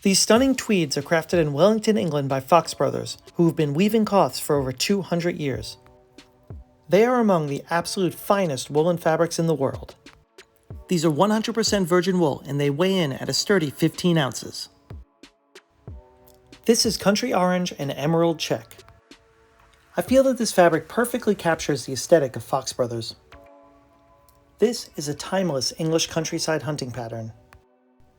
These stunning tweeds are crafted in Wellington, England by Fox Brothers, who have been weaving cloths for over 200 years. They are among the absolute finest woolen fabrics in the world. These are 100% virgin wool and they weigh in at a sturdy 15 ounces. This is country orange and emerald check. I feel that this fabric perfectly captures the aesthetic of Fox Brothers. This is a timeless English countryside hunting pattern.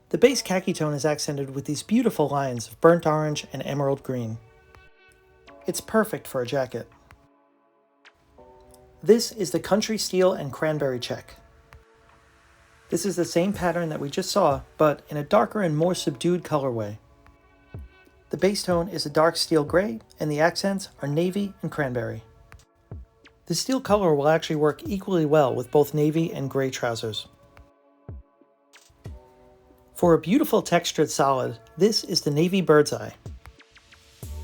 The base khaki tone is accented with these beautiful lines of burnt orange and emerald green. It's perfect for a jacket. This is the country steel and cranberry check. This is the same pattern that we just saw, but in a darker and more subdued colorway. The base tone is a dark steel gray, and the accents are navy and cranberry. The steel color will actually work equally well with both navy and gray trousers. For a beautiful textured solid, this is the navy bird's eye.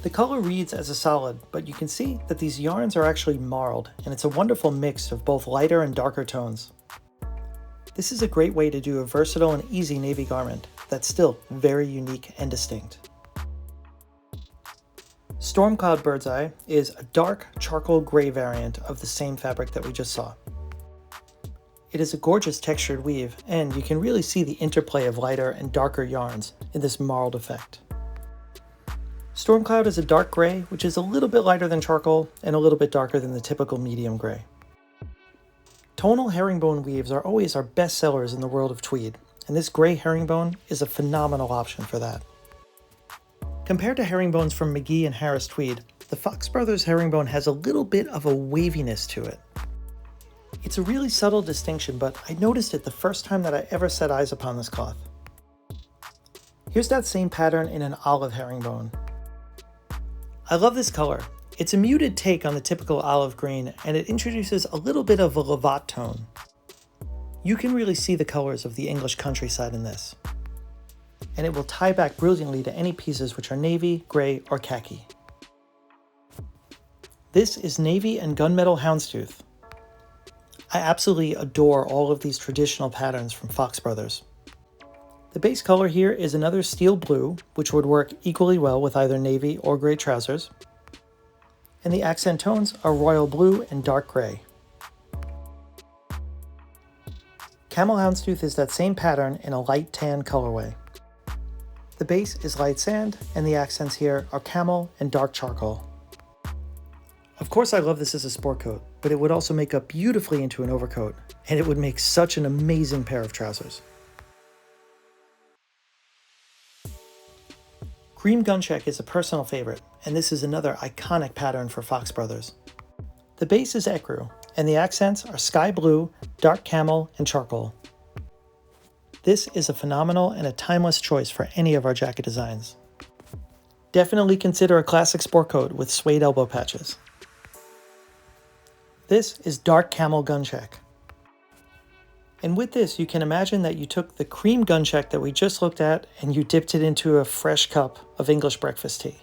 The color reads as a solid, but you can see that these yarns are actually marled, and it's a wonderful mix of both lighter and darker tones. This is a great way to do a versatile and easy navy garment that's still very unique and distinct. Storm Cloud Bird's Eye is a dark charcoal gray variant of the same fabric that we just saw. It is a gorgeous textured weave, and you can really see the interplay of lighter and darker yarns in this marled effect. Storm Cloud is a dark gray, which is a little bit lighter than charcoal and a little bit darker than the typical medium gray. Tonal herringbone weaves are always our best sellers in the world of tweed, and this gray herringbone is a phenomenal option for that. Compared to herringbones from McGee and Harris Tweed, the Fox Brothers herringbone has a little bit of a waviness to it. It's a really subtle distinction, but I noticed it the first time that I ever set eyes upon this cloth. Here's that same pattern in an olive herringbone. I love this color. It's a muted take on the typical olive green, and it introduces a little bit of a levant tone. You can really see the colors of the English countryside in this, and it will tie back brilliantly to any pieces which are navy, gray, or khaki. This is navy and gunmetal houndstooth. I absolutely adore all of these traditional patterns from Fox Brothers. The base color here is another steel blue, which would work equally well with either navy or gray trousers. And the accent tones are royal blue and dark gray. Camel houndstooth is that same pattern in a light tan colorway. The base is light sand, and the accents here are camel and dark charcoal. Of course I love this as a sport coat, but it would also make up beautifully into an overcoat, and it would make such an amazing pair of trousers. Cream guncheck is a personal favorite, and this is another iconic pattern for Fox Brothers. The base is ecru, and the accents are sky blue, dark camel, and charcoal. This is a phenomenal and a timeless choice for any of our jacket designs. Definitely consider a classic sport coat with suede elbow patches. This is dark camel guncheck. And with this, you can imagine that you took the cream guncheck that we just looked at and you dipped it into a fresh cup of English breakfast tea.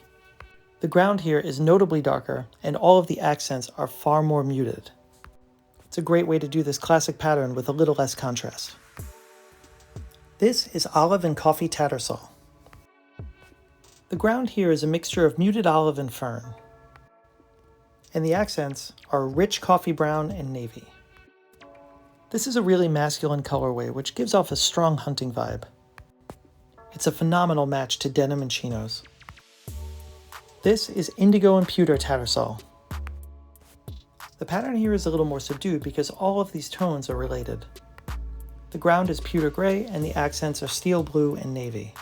The ground here is notably darker, and all of the accents are far more muted. It's a great way to do this classic pattern with a little less contrast. This is olive and coffee tattersall. The ground here is a mixture of muted olive and fern, and the accents are rich coffee brown and navy. This is a really masculine colorway which gives off a strong hunting vibe. It's a phenomenal match to denim and chinos. This is indigo and pewter tattersall. The pattern here is a little more subdued because all of these tones are related. The ground is pewter gray and the accents are steel blue and navy.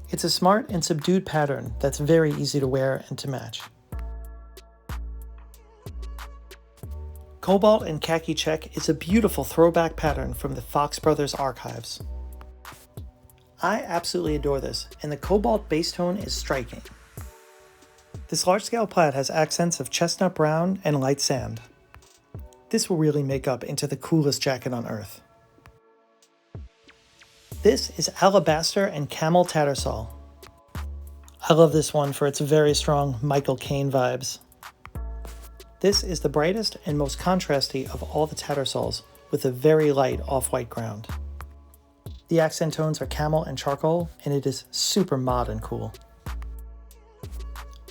It's a smart and subdued pattern that's very easy to wear and to match. Cobalt and khaki check is a beautiful throwback pattern from the Fox Brothers archives. I absolutely adore this, and the cobalt base tone is striking. This large-scale plaid has accents of chestnut brown and light sand. This will really make up into the coolest jacket on earth. This is alabaster and camel tattersall. I love this one for its very strong Michael Caine vibes. This is the brightest and most contrasty of all the tattersalls, with a very light off-white ground. The accent tones are camel and charcoal, and it is super mod and cool.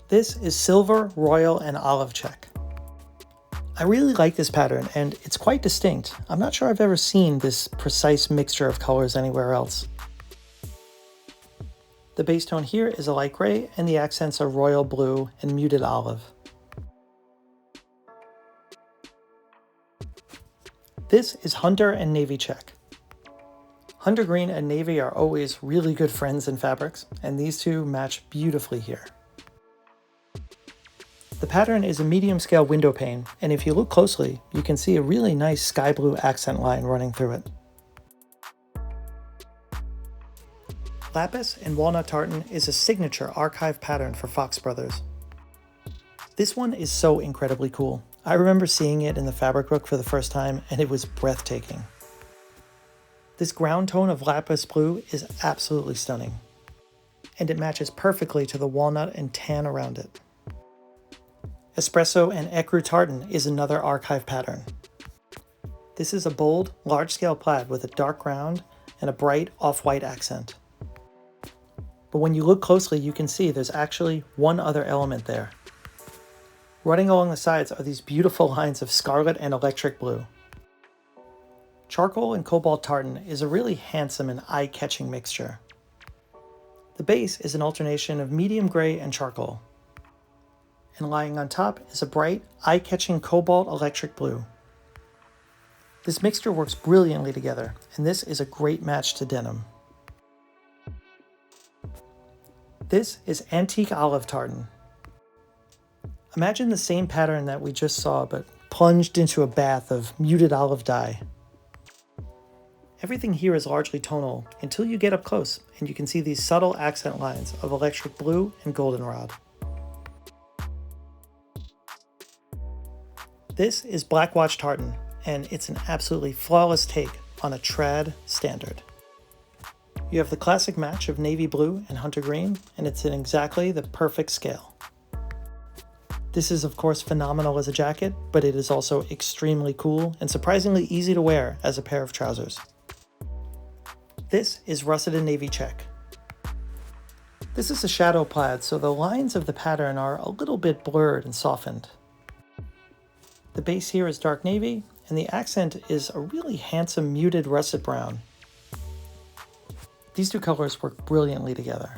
This is silver, royal, and olive check. I really like this pattern, and it's quite distinct. I'm not sure I've ever seen this precise mixture of colors anywhere else. The base tone here is a light gray, and the accents are royal blue and muted olive. This is hunter and navy check. Hunter green and navy are always really good friends in fabrics, and these two match beautifully here. The pattern is a medium scale window pane, and if you look closely, you can see a really nice sky blue accent line running through it. Lapis and walnut tartan is a signature archive pattern for Fox Brothers. This one is so incredibly cool. I remember seeing it in the fabric book for the first time, and it was breathtaking. This ground tone of lapis blue is absolutely stunning, and it matches perfectly to the walnut and tan around it. Espresso and ecru tartan is another archive pattern. This is a bold, large-scale plaid with a dark ground and a bright off-white accent. But when you look closely, you can see there's actually one other element there. Running along the sides are these beautiful lines of scarlet and electric blue. Charcoal and cobalt tartan is a really handsome and eye-catching mixture. The base is an alternation of medium gray and charcoal. And lying on top is a bright, eye-catching cobalt electric blue. This mixture works brilliantly together, and this is a great match to denim. This is antique olive tartan. Imagine the same pattern that we just saw, but plunged into a bath of muted olive dye. Everything here is largely tonal until you get up close, and you can see these subtle accent lines of electric blue and goldenrod. This is Black Watch tartan, and it's an absolutely flawless take on a trad standard. You have the classic match of navy blue and hunter green, and it's in exactly the perfect scale. This is of course phenomenal as a jacket, but it is also extremely cool and surprisingly easy to wear as a pair of trousers. This is russet and navy check. This is a shadow plaid, so the lines of the pattern are a little bit blurred and softened. The base here is dark navy, and the accent is a really handsome muted russet brown. These two colors work brilliantly together.